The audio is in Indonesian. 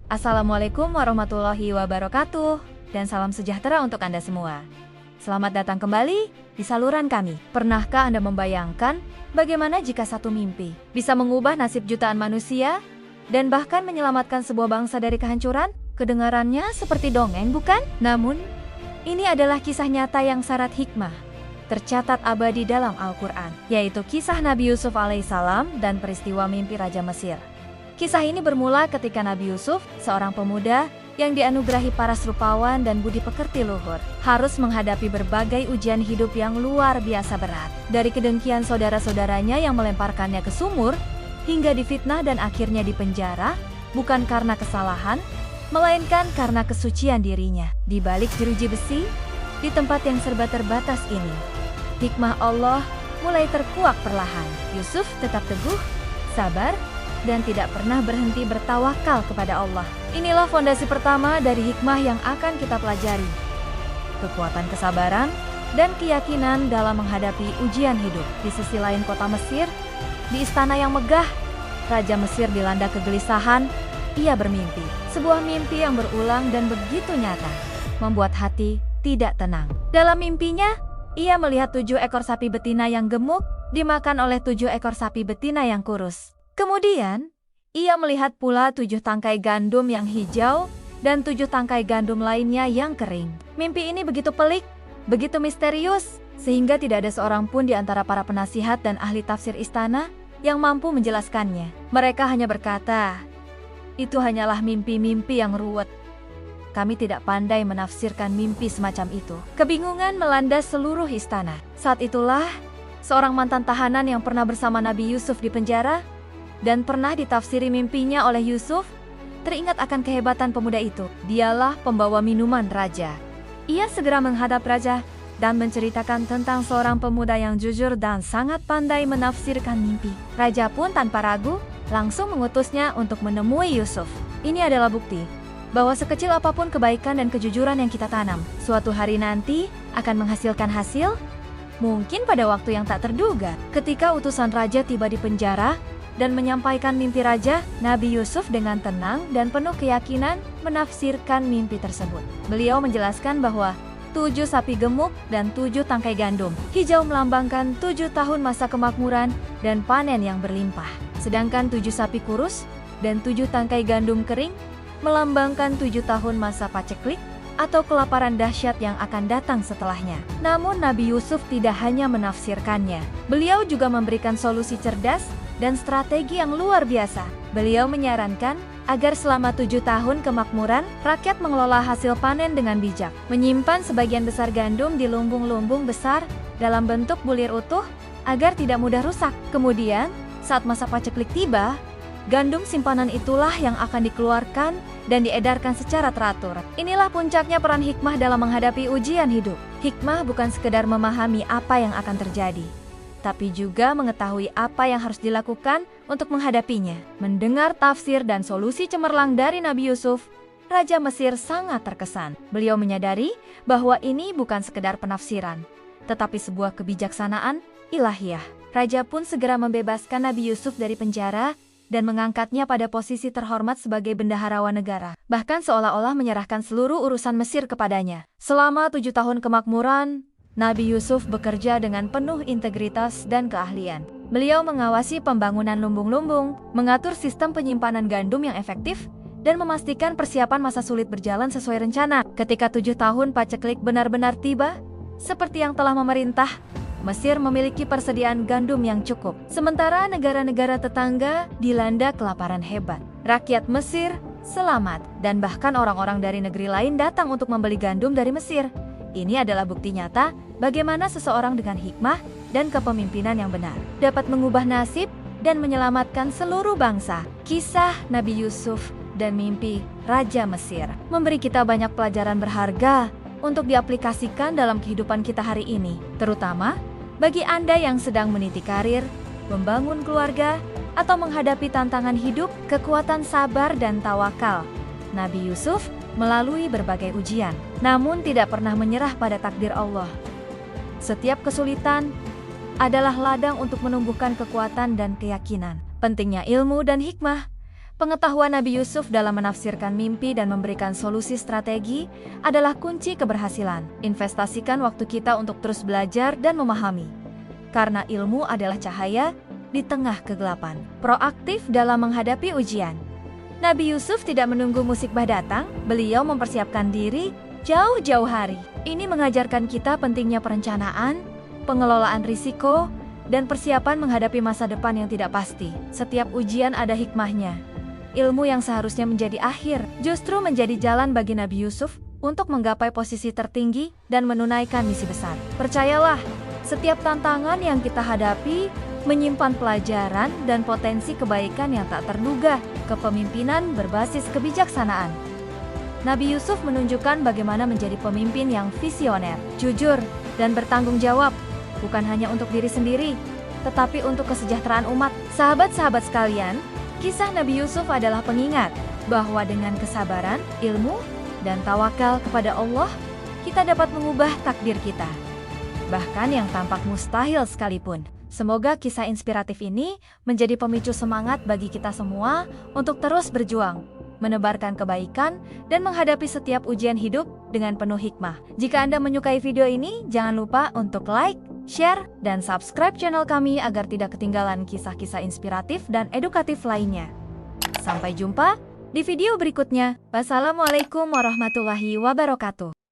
Assalamualaikum warahmatullahi wabarakatuh, dan salam sejahtera untuk Anda semua. Selamat datang kembali di saluran kami. Pernahkah Anda membayangkan bagaimana jika satu mimpi bisa mengubah nasib jutaan manusia dan bahkan menyelamatkan sebuah bangsa dari kehancuran? Kedengarannya seperti dongeng, bukan? Namun, ini adalah kisah nyata yang syarat hikmah, tercatat abadi dalam Al-Quran, yaitu kisah Nabi Yusuf alaihissalam dan peristiwa mimpi Raja Mesir. Kisah ini bermula ketika Nabi Yusuf, seorang pemuda yang dianugerahi paras rupawan dan budi pekerti luhur, harus menghadapi berbagai ujian hidup yang luar biasa berat. Dari kedengkian saudara-saudaranya yang melemparkannya ke sumur, hingga difitnah dan akhirnya dipenjara, bukan karena kesalahan, melainkan karena kesucian dirinya. Di balik jeruji besi, di tempat yang serba terbatas ini, hikmah Allah mulai terkuak perlahan. Yusuf tetap teguh, sabar, dan tidak pernah berhenti bertawakal kepada Allah. Inilah fondasi pertama dari hikmah yang akan kita pelajari. Kekuatan kesabaran dan keyakinan dalam menghadapi ujian hidup. Di sisi lain kota Mesir, di istana yang megah, Raja Mesir dilanda kegelisahan. Ia bermimpi, sebuah mimpi yang berulang dan begitu nyata, membuat hati tidak tenang. Dalam mimpinya, ia melihat 7 ekor sapi betina yang gemuk dimakan oleh 7 ekor sapi betina yang kurus. Kemudian, ia melihat pula 7 tangkai gandum yang hijau dan 7 tangkai gandum lainnya yang kering. Mimpi ini begitu pelik, begitu misterius, sehingga tidak ada seorang pun di antara para penasihat dan ahli tafsir istana yang mampu menjelaskannya. Mereka hanya berkata, "Itu hanyalah mimpi-mimpi yang ruwet. Kami tidak pandai menafsirkan mimpi semacam itu." Kebingungan melanda seluruh istana. Saat itulah, seorang mantan tahanan yang pernah bersama Nabi Yusuf di penjara dan pernah ditafsiri mimpinya oleh Yusuf, teringat akan kehebatan pemuda itu. Dialah pembawa minuman raja. Ia segera menghadap raja dan menceritakan tentang seorang pemuda yang jujur dan sangat pandai menafsirkan mimpi. Raja pun tanpa ragu langsung mengutusnya untuk menemui Yusuf. Ini adalah bukti bahwa sekecil apapun kebaikan dan kejujuran yang kita tanam, suatu hari nanti akan menghasilkan hasil, mungkin pada waktu yang tak terduga. Ketika utusan raja tiba di penjara dan menyampaikan mimpi raja, Nabi Yusuf dengan tenang dan penuh keyakinan menafsirkan mimpi tersebut. Beliau menjelaskan bahwa 7 sapi gemuk dan 7 tangkai gandum hijau melambangkan 7 tahun masa kemakmuran dan panen yang berlimpah. Sedangkan 7 sapi kurus dan 7 tangkai gandum kering melambangkan 7 tahun masa paceklik atau kelaparan dahsyat yang akan datang setelahnya. Namun Nabi Yusuf tidak hanya menafsirkannya. Beliau juga memberikan solusi cerdas dan strategi yang luar biasa. Beliau menyarankan agar selama 7 tahun kemakmuran, rakyat mengelola hasil panen dengan bijak, menyimpan sebagian besar gandum di lumbung-lumbung besar dalam bentuk bulir utuh agar tidak mudah rusak. Kemudian, saat masa paceklik tiba, gandum simpanan itulah yang akan dikeluarkan dan diedarkan secara teratur. Inilah puncaknya peran hikmah dalam menghadapi ujian hidup. Hikmah bukan sekedar memahami apa yang akan terjadi, tapi juga mengetahui apa yang harus dilakukan untuk menghadapinya. Mendengar tafsir dan solusi cemerlang dari Nabi Yusuf, Raja Mesir sangat terkesan. Beliau menyadari bahwa ini bukan sekedar penafsiran, tetapi sebuah kebijaksanaan ilahiyah. Raja pun segera membebaskan Nabi Yusuf dari penjara dan mengangkatnya pada posisi terhormat sebagai bendaharawan negara. Bahkan seolah-olah menyerahkan seluruh urusan Mesir kepadanya. Selama 7 tahun kemakmuran, Nabi Yusuf bekerja dengan penuh integritas dan keahlian. Beliau mengawasi pembangunan lumbung-lumbung, mengatur sistem penyimpanan gandum yang efektif, dan memastikan persiapan masa sulit berjalan sesuai rencana. Ketika 7 tahun paceklik benar-benar tiba, seperti yang telah memerintah, Mesir memiliki persediaan gandum yang cukup. Sementara negara-negara tetangga dilanda kelaparan hebat. Rakyat Mesir selamat, dan bahkan orang-orang dari negeri lain datang untuk membeli gandum dari Mesir. Ini adalah bukti nyata bagaimana seseorang dengan hikmah dan kepemimpinan yang benar dapat mengubah nasib dan menyelamatkan seluruh bangsa. Kisah Nabi Yusuf dan mimpi Raja Mesir memberi kita banyak pelajaran berharga untuk diaplikasikan dalam kehidupan kita hari ini, terutama bagi Anda yang sedang meniti karir, membangun keluarga, atau menghadapi tantangan hidup. Kekuatan sabar dan tawakal Nabi Yusuf melalui berbagai ujian, namun tidak pernah menyerah pada takdir Allah. Setiap kesulitan adalah ladang untuk menumbuhkan kekuatan dan keyakinan. Pentingnya ilmu dan hikmah Pengetahuan Nabi Yusuf dalam menafsirkan mimpi dan memberikan solusi strategi adalah kunci keberhasilan. Investasikan waktu kita untuk terus belajar dan memahami. Karena ilmu adalah cahaya di tengah kegelapan. Proaktif dalam menghadapi ujian. Nabi Yusuf tidak menunggu musibah datang, beliau mempersiapkan diri jauh-jauh hari. Ini mengajarkan kita pentingnya perencanaan, pengelolaan risiko, dan persiapan menghadapi masa depan yang tidak pasti. Setiap ujian ada hikmahnya. Ilmu yang seharusnya menjadi akhir, justru menjadi jalan bagi Nabi Yusuf untuk menggapai posisi tertinggi dan menunaikan misi besar. Percayalah, setiap tantangan yang kita hadapi menyimpan pelajaran dan potensi kebaikan yang tak terduga. Kepemimpinan berbasis kebijaksanaan. Nabi Yusuf menunjukkan bagaimana menjadi pemimpin yang visioner, jujur, dan bertanggung jawab, bukan hanya untuk diri sendiri, tetapi untuk kesejahteraan umat. Sahabat-sahabat sekalian, kisah Nabi Yusuf adalah pengingat bahwa dengan kesabaran, ilmu, dan tawakal kepada Allah, kita dapat mengubah takdir kita, bahkan yang tampak mustahil sekalipun. Semoga kisah inspiratif ini menjadi pemicu semangat bagi kita semua untuk terus berjuang, menebarkan kebaikan, dan menghadapi setiap ujian hidup dengan penuh hikmah. Jika Anda menyukai video ini, jangan lupa untuk like, share, dan subscribe channel kami agar tidak ketinggalan kisah-kisah inspiratif dan edukatif lainnya. Sampai jumpa di video berikutnya. Wassalamualaikum warahmatullahi wabarakatuh.